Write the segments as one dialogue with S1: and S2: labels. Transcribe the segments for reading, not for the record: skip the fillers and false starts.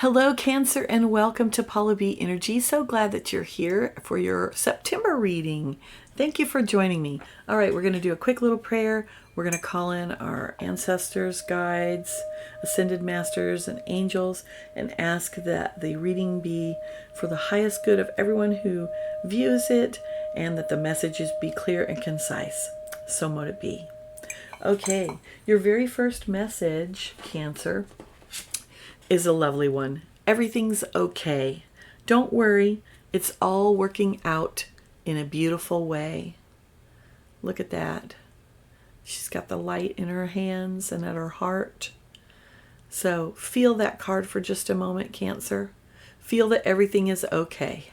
S1: Hello, Cancer, and welcome to Paula B Energy. So glad that you're here for your September reading. Thank you for joining me. All right, we're going to do a quick little prayer. We're going to call in our ancestors, guides, ascended masters, and angels, and ask that the reading be for the highest good of everyone who views it, and that the messages be clear and concise. So mote it be. Okay, your very first message, Cancer, is a lovely one. Everything's okay. Don't worry. It's all working out in a beautiful way. Look at that. She's got the light in her hands and at her heart. So feel that card for just a moment, Cancer. Feel that everything is okay.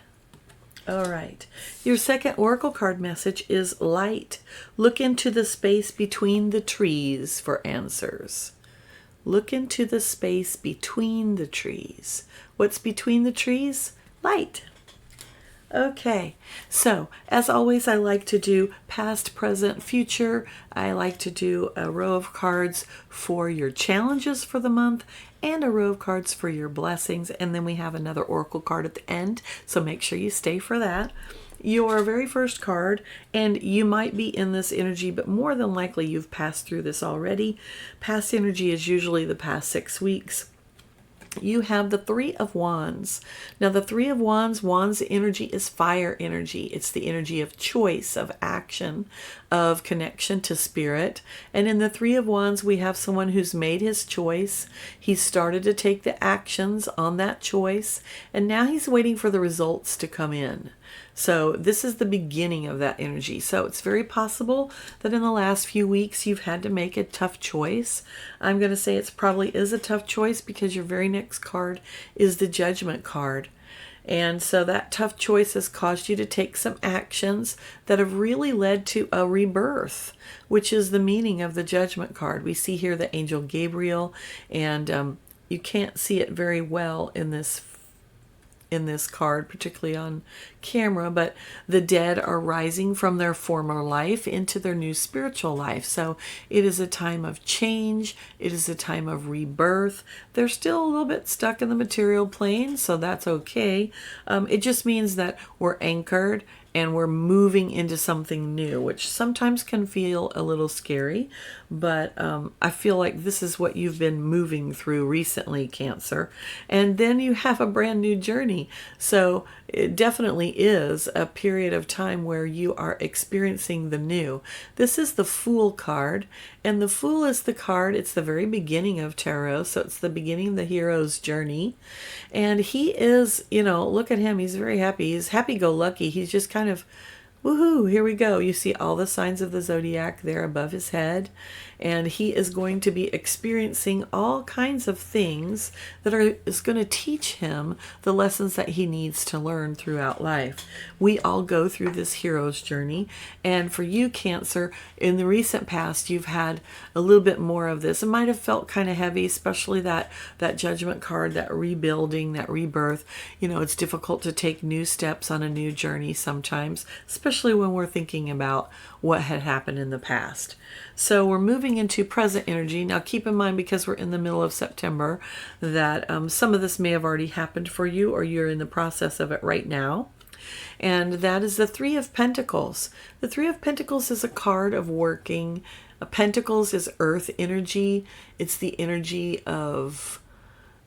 S1: All right. Your second oracle card message is light. Look into the space between the trees for answers. Look into the space between the trees. What's between the trees? Light. Okay, so as always, I like to do past, present, future. I like to do a row of cards for your challenges for the month and a row of cards for your blessings. And then we have another oracle card at the end, so make sure you stay for that. Your very first card, and you might be in this energy, but more than likely you've passed through this already. Past energy is usually the past 6 weeks. You have the Three of Wands. Now, the Three of Wands energy is fire energy. It's the energy of choice, of action, of connection to spirit. And in the Three of Wands, we have someone who's made his choice. He's started to take the actions on that choice, and now he's waiting for the results to come in. So this is the beginning of that energy. So it's very possible that in the last few weeks you've had to make a tough choice. I'm going to say it probably is a tough choice because your very next card is the Judgment card. And so that tough choice has caused you to take some actions that have really led to a rebirth, which is the meaning of the Judgment card. We see here the angel Gabriel, and you can't see it very well in this card, particularly on camera, but the dead are rising from their former life into their new spiritual life. So it is a time of change. It is a time of rebirth. They're still a little bit stuck in the material plane, so that's okay. It just means that we're anchored and we're moving into something new, which sometimes can feel a little scary, but I feel like this is what you've been moving through recently, Cancer. And then you have a brand new journey. So it definitely is a period of time where you are experiencing the new. This is the Fool card, and the Fool is the card, it's the very beginning of tarot, so it's the beginning of the hero's journey. And he is, look at him, he's very happy. He's happy-go-lucky. He's just kind of, woohoo, here we go. You see all the signs of the zodiac there above his head, and he is going to be experiencing all kinds of things that is going to teach him the lessons that he needs to learn throughout life. We all go through this hero's journey, and for you, Cancer, in the recent past, you've had a little bit more of this. It might have felt kind of heavy, especially that Judgment card, that rebuilding, that rebirth. It's difficult to take new steps on a new journey sometimes, especially when we're thinking about what had happened in the past. So we're moving into present energy. Now keep in mind, because we're in the middle of September, that some of this may have already happened for you, or you're in the process of it right now. And that is the Three of Pentacles. The Three of Pentacles is a card of working. Pentacles is earth energy. It's the energy of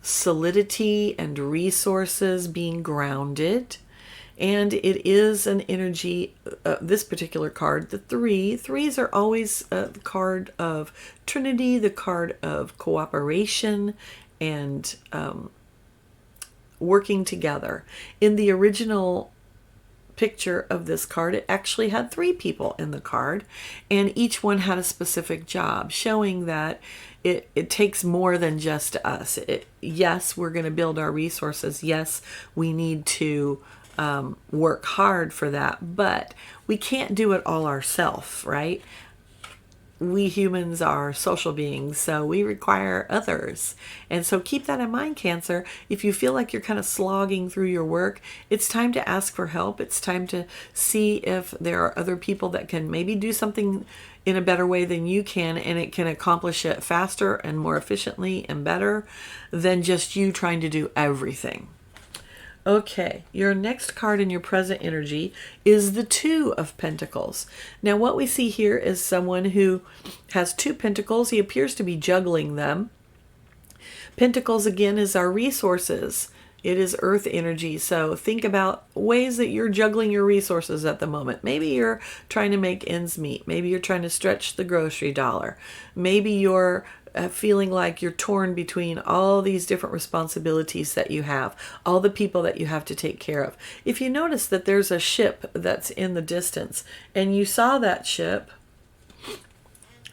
S1: solidity and resources, being grounded. And it is an energy, this particular card, the threes are always the card of Trinity, the card of cooperation and working together. In the original picture of this card, it actually had 3 people in the card, and each one had a specific job, showing that it takes more than just us. Yes, we're going to build our resources. Yes, we need to work hard for that, but we can't do it all ourselves, right? We humans are social beings, so we require others. And so keep that in mind, Cancer. If you feel like you're kind of slogging through your work, it's time to ask for help. It's time to see if there are other people that can maybe do something in a better way than you can, and it can accomplish it faster and more efficiently and better than just you trying to do everything. Okay, your next card in your present energy is the Two of Pentacles. Now, what we see here is someone who has two pentacles. He appears to be juggling them. Pentacles, again, is our resources. It is earth energy. So think about ways that you're juggling your resources at the moment. Maybe you're trying to make ends meet. Maybe you're trying to stretch the grocery dollar. Maybe you're feeling like you're torn between all these different responsibilities that you have, all the people that you have to take care of. If you notice that there's a ship that's in the distance and you saw that ship,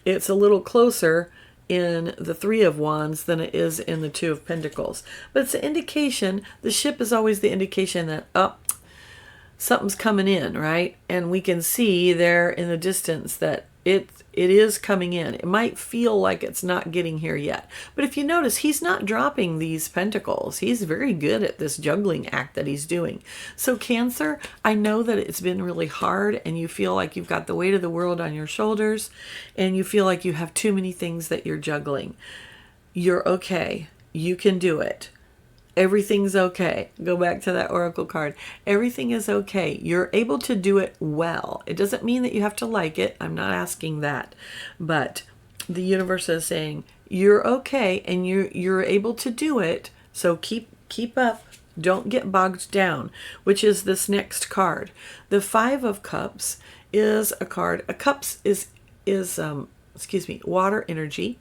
S1: it's a little closer in the Three of Wands than it is in the Two of Pentacles. But it's an indication, the ship is always the indication that, something's coming in, right? And we can see there in the distance that it is coming in. It might feel like it's not getting here yet. But if you notice, he's not dropping these pentacles. He's very good at this juggling act that he's doing. So Cancer, I know that it's been really hard and you feel like you've got the weight of the world on your shoulders and you feel like you have too many things that you're juggling. You're okay. You can do it. Everything's okay. Go back to that oracle card. Everything is okay. You're able to do it well. It doesn't mean that you have to like it. I'm not asking that. But the universe is saying you're okay and you're able to do it. So keep up. Don't get bogged down, which is this next card. The Five of Cups is a card. A cups is water energy.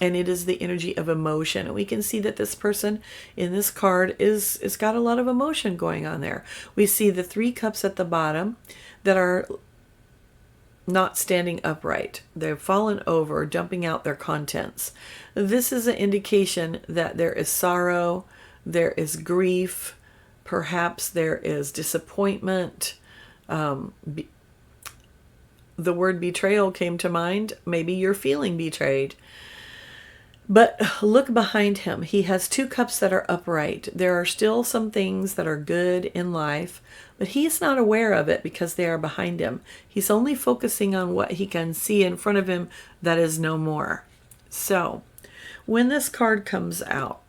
S1: And it is the energy of emotion. And we can see that this person in this card is got a lot of emotion going on there. We see the Three Cups at the bottom that are not standing upright. They've fallen over, dumping out their contents. This is an indication that there is sorrow, there is grief, perhaps there is disappointment. The word betrayal came to mind. Maybe you're feeling betrayed. But look behind him. He has two cups that are upright. There are still some things that are good in life, but he's not aware of it because they are behind him. He's only focusing on what he can see in front of him that is no more. So when this card comes out,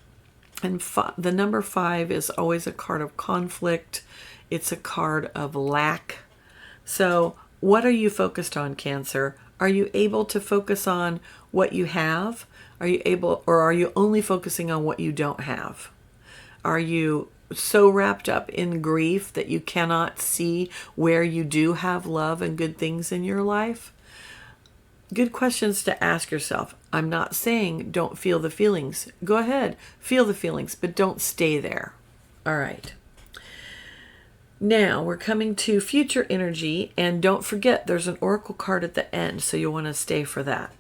S1: and the number 5 is always a card of conflict. It's a card of lack. So what are you focused on, Cancer? Are you able to focus on what you have? Are you able, or are you only focusing on what you don't have? Are you so wrapped up in grief that you cannot see where you do have love and good things in your life? Good questions to ask yourself. I'm not saying don't feel the feelings. Go ahead, feel the feelings, but don't stay there. All right. Now we're coming to future energy, and don't forget there's an oracle card at the end, so you'll want to stay for that.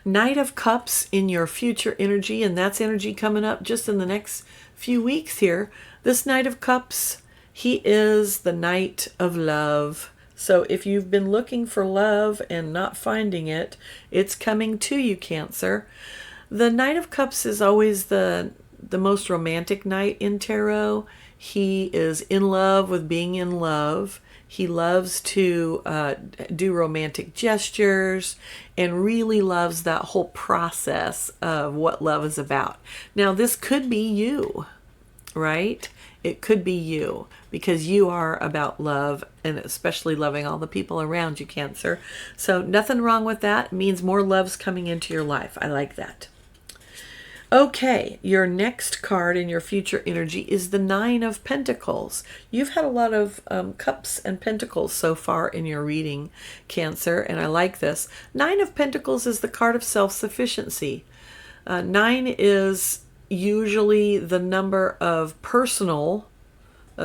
S1: Knight of Cups in your future energy, and that's energy coming up just in the next few weeks here. This Knight of Cups, he is the Knight of Love. So if you've been looking for love and not finding it, it's coming to you, Cancer. The Knight of Cups is always the most romantic knight in tarot. He is in love with being in love. He loves to do romantic gestures and really loves that whole process of what love is about. Now, this could be you, right? It could be you because you are about love and especially loving all the people around you, Cancer. So nothing wrong with that. It means more love's coming into your life. I like that. Okay, your next card in your future energy is the Nine of Pentacles. You've had a lot of cups and pentacles so far in your reading, Cancer, and I like this. Nine of Pentacles is the card of self-sufficiency. 9 is usually the number of personal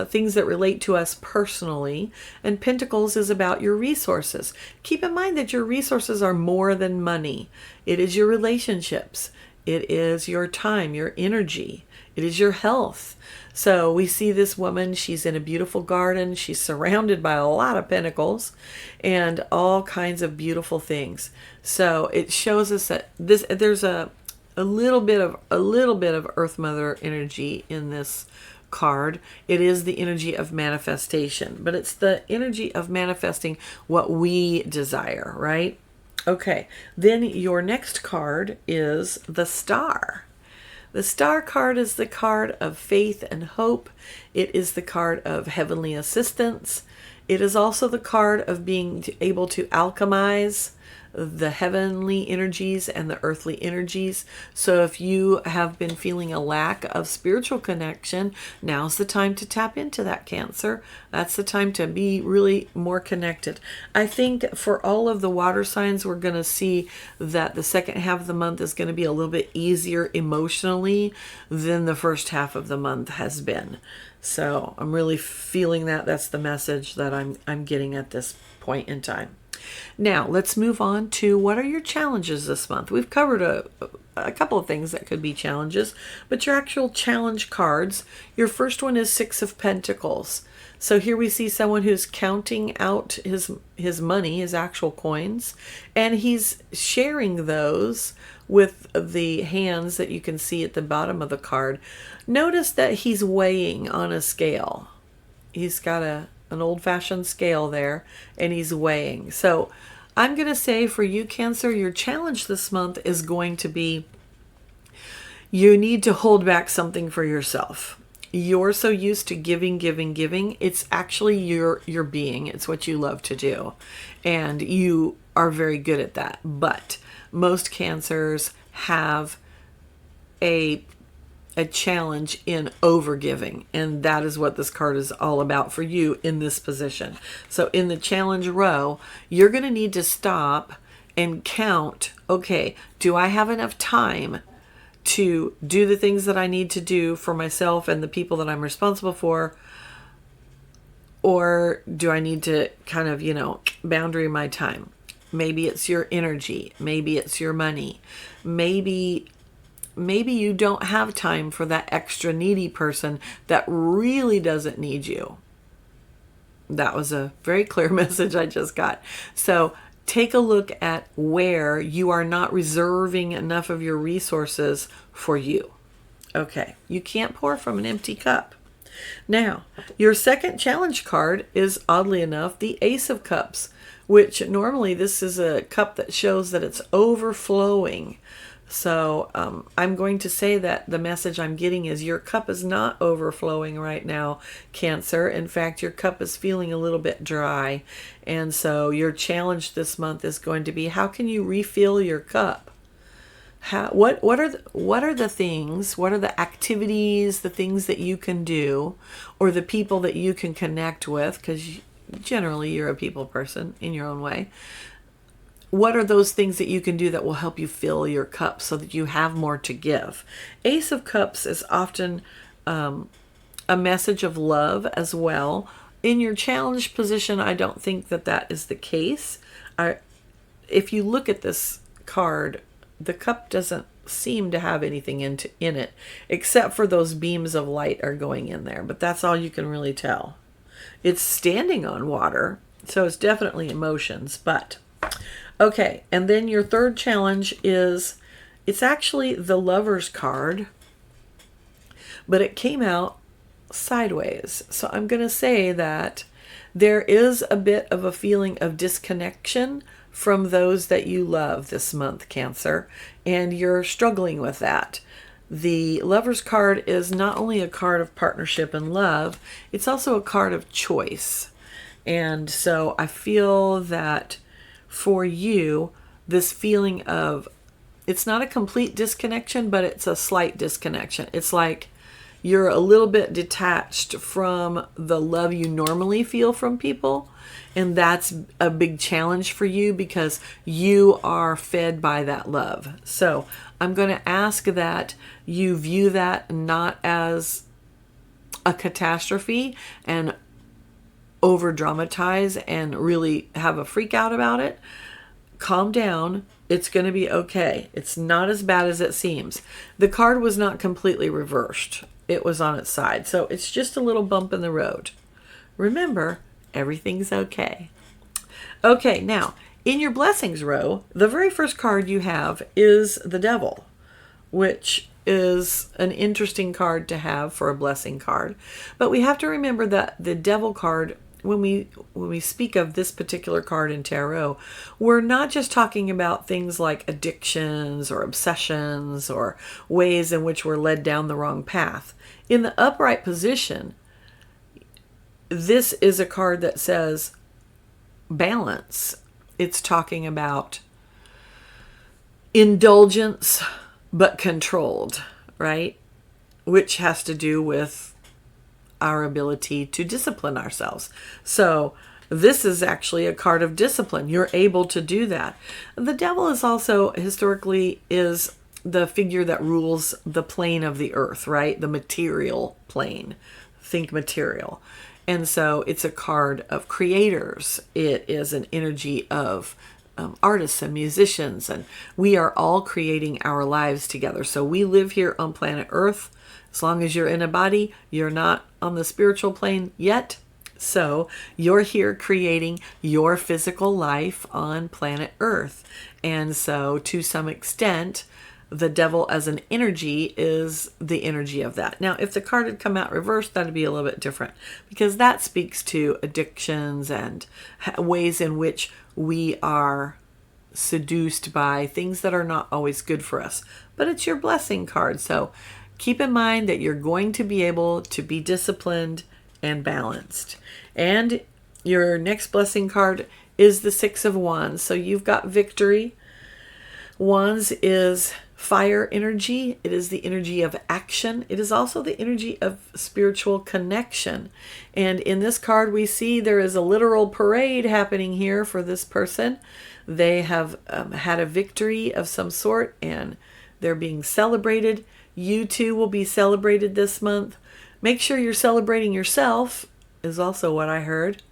S1: things that relate to us personally, and Pentacles is about your resources. Keep in mind that your resources are more than money. It is your relationships. It is your time, your energy. It is your health. So we see this woman, she's in a beautiful garden. She's surrounded by a lot of pentacles and all kinds of beautiful things. So it shows us that there's a a little bit of Earth Mother energy in this card. It is the energy of manifestation, but it's the energy of manifesting what we desire, right? Okay, then your next card is the Star. The Star card is the card of faith and hope. It is the card of heavenly assistance. It is also the card of being able to alchemize the heavenly energies and the earthly energies. So if you have been feeling a lack of spiritual connection, now's the time to tap into that, Cancer. That's the time to be really more connected. I think for all of the water signs, we're going to see that the second half of the month is going to be a little bit easier emotionally than the first half of the month has been. So I'm really feeling that. That's the message that I'm getting at this point in time. Now, let's move on to what are your challenges this month. We've covered a couple of things that could be challenges, but your actual challenge cards, your first one is Six of Pentacles. So here we see someone who's counting out his money, his actual coins, and he's sharing those with the hands that you can see at the bottom of the card. Notice that he's weighing on a scale. He's got an old-fashioned scale there, and he's weighing. So I'm going to say for you, Cancer, your challenge this month is going to be you need to hold back something for yourself. You're so used to giving. It's actually your being. It's what you love to do. And you are very good at that. But most Cancers have a challenge in overgiving, and that is what this card is all about for you in this position. So in the challenge row, you're going to need to stop and count, okay, do I have enough time to do the things that I need to do for myself and the people that I'm responsible for, or do I need to kind of, boundary my time? Maybe it's your energy, maybe it's your money, maybe you don't have time for that extra needy person that really doesn't need you. That was a very clear message I just got. So take a look at where you are not reserving enough of your resources for you. Okay, you can't pour from an empty cup. Now, your second challenge card is, oddly enough, the Ace of Cups, which normally this is a cup that shows that it's overflowing. So I'm going to say that the message I'm getting is your cup is not overflowing right now, Cancer. In fact, your cup is feeling a little bit dry. And so your challenge this month is going to be, how can you refill your cup? What are the things, what are the activities, the things that you can do, or the people that you can connect with, because generally you're a people person in your own way. What are those things that you can do that will help you fill your cup so that you have more to give? Ace of Cups is often a message of love as well. In your challenge position, I don't think that is the case. If you look at this card, the cup doesn't seem to have anything in it, except for those beams of light are going in there. But that's all you can really tell. It's standing on water, so it's definitely emotions, but... Okay, and then your third challenge is, it's actually the Lover's card, but it came out sideways. So I'm going to say that there is a bit of a feeling of disconnection from those that you love this month, Cancer, and you're struggling with that. The Lover's card is not only a card of partnership and love, it's also a card of choice. And so I feel that for you, this feeling of, it's not a complete disconnection, but it's a slight disconnection. It's like you're a little bit detached from the love you normally feel from people. And that's a big challenge for you because you are fed by that love. So I'm going to ask that you view that not as a catastrophe and over dramatize and really have a freak out about it. Calm down. It's going to be okay. It's not as bad as it seems. The card was not completely reversed. It was on its side. So it's just a little bump in the road. Remember, everything's okay. Okay, now, in your blessings row, the very first card you have is the Devil. which is an interesting card to have for a blessing card. But we have to remember that the Devil card, when we speak of this particular card in tarot, we're not just talking about things like addictions or obsessions or ways in which we're led down the wrong path. In the upright position, this is a card that says balance. It's talking about indulgence but controlled, right? Which has to do with our ability to discipline ourselves. So this is actually a card of discipline. You're able to do that. The Devil is also historically is the figure that rules the plane of the earth, right? The material plane. Think material. And so it's a card of creators. It is an energy of artists and musicians, and we are all creating our lives together. So we live here on planet Earth. As long as you're in a body, you're not on the spiritual plane yet. So you're here creating your physical life on planet Earth. And so to some extent, the Devil as an energy is the energy of that. Now, if the card had come out reversed, that'd be a little bit different, because that speaks to addictions and ways in which we are seduced by things that are not always good for us. But it's your blessing card. So keep in mind that you're going to be able to be disciplined and balanced. And your next blessing card is the Six of Wands. So you've got victory. Wands is fire energy. It is the energy of action. It is also the energy of spiritual connection. And in this card, we see there is a literal parade happening here for this person. They have had a victory of some sort, and they're being celebrated. You too will be celebrated this month. Make sure you're celebrating yourself, is also what I heard.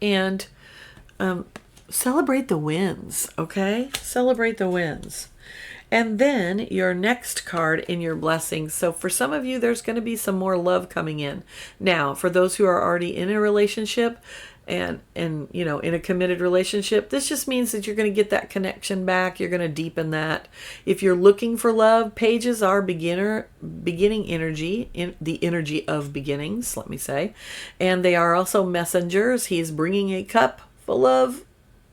S1: And celebrate the wins, okay? Celebrate the wins. And then your next card in your blessings. So for some of you, there's going to be some more love coming in. Now, for those who are already in a relationship and you know, in a committed relationship, this just means that you're going to get that connection back. You're going to deepen that. If you're looking for love, pages are beginning energy, in the energy of beginnings, let me say. And they are also messengers. He's bringing a cup full of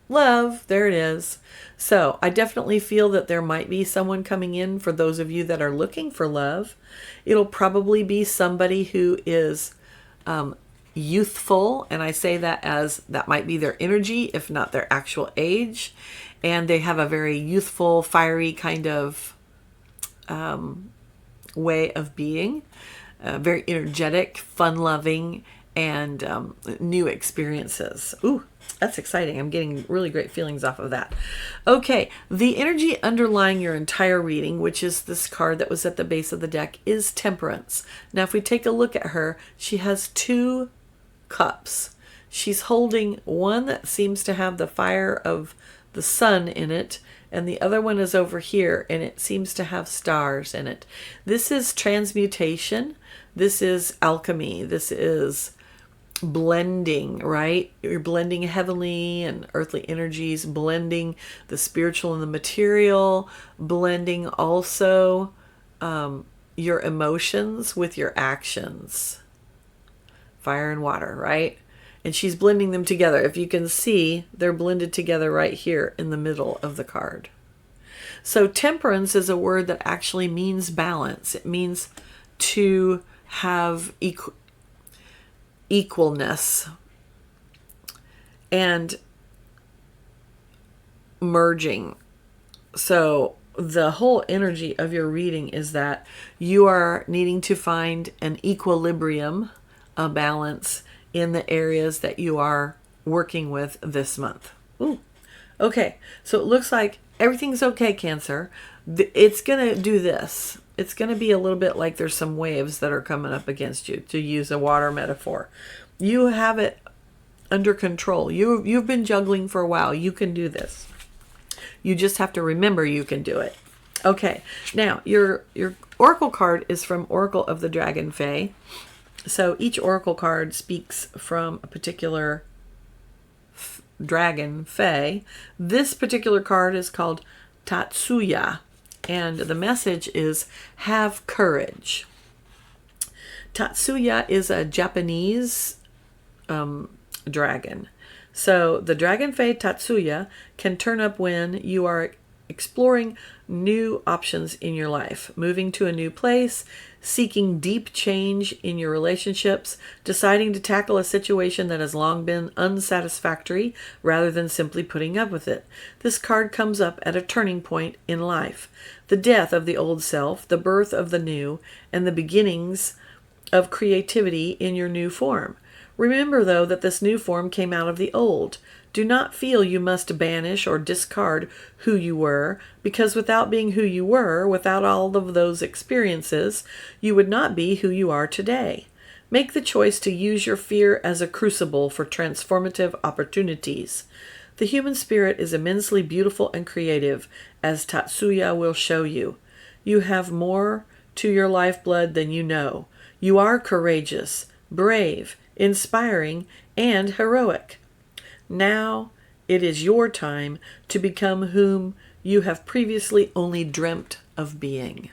S1: love. There it is. So I definitely feel that there might be someone coming in for those of you that are looking for love. It'll probably be somebody who is youthful. And I say that as that might be their energy, if not their actual age. And they have a very youthful, fiery kind of way of being. Very energetic, fun-loving, and new experiences. Ooh. That's exciting. I'm getting really great feelings off of that. Okay, the energy underlying your entire reading, which is this card that was at the base of the deck, is Temperance. Now, if we take a look at her, she has 2 cups. She's holding one that seems to have the fire of the sun in it, and the other one is over here, and it seems to have stars in it. This is transmutation. This is alchemy. This is blending, right? You're blending heavenly and earthly energies, blending the spiritual and the material, blending also your emotions with your actions. Fire and water, right? And she's blending them together. If you can see, they're blended together right here in the middle of the card. So temperance is a word that actually means balance. It means to have equalness and merging. So the whole energy of your reading is that you are needing to find an equilibrium, a balance in the areas that you are working with this month. Ooh. Okay, so it looks like everything's okay, Cancer. It's going to do this. It's going to be a little bit like there's some waves that are coming up against you, to use a water metaphor. You have it under control. You've been juggling for a while. You can do this. You just have to remember you can do it. Okay, now your oracle card is from Oracle of the Dragon Fae. So each oracle card speaks from a particular dragon fae. This particular card is called Tatsuya. And the message is have courage. Tatsuya is a Japanese dragon. So the Dragon Fae Tatsuya can turn up when you are exploring new options in your life, moving to a new place, seeking deep change in your relationships, deciding to tackle a situation that has long been unsatisfactory rather than simply putting up with it. This card comes up at a turning point in life. The death of the old self, the birth of the new, and the beginnings of creativity in your new form. Remember, though, that this new form came out of the old. Do not feel you must banish or discard who you were, because without being who you were, without all of those experiences, you would not be who you are today. Make the choice to use your fear as a crucible for transformative opportunities. The human spirit is immensely beautiful and creative, as Tatsuya will show you. You have more to your lifeblood than you know. You are courageous, brave, inspiring, and heroic. Now it is your time to become whom you have previously only dreamt of being.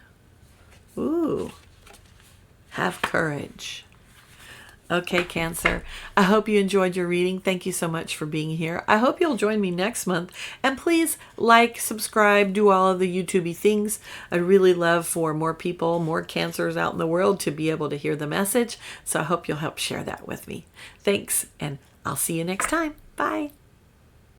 S1: Ooh, have courage. Okay, Cancer, I hope you enjoyed your reading. Thank you so much for being here. I hope you'll join me next month. And please like, subscribe, do all of the YouTube-y things. I'd really love for more people, more Cancers out in the world to be able to hear the message. So I hope you'll help share that with me. Thanks, and I'll see you next time. Bye.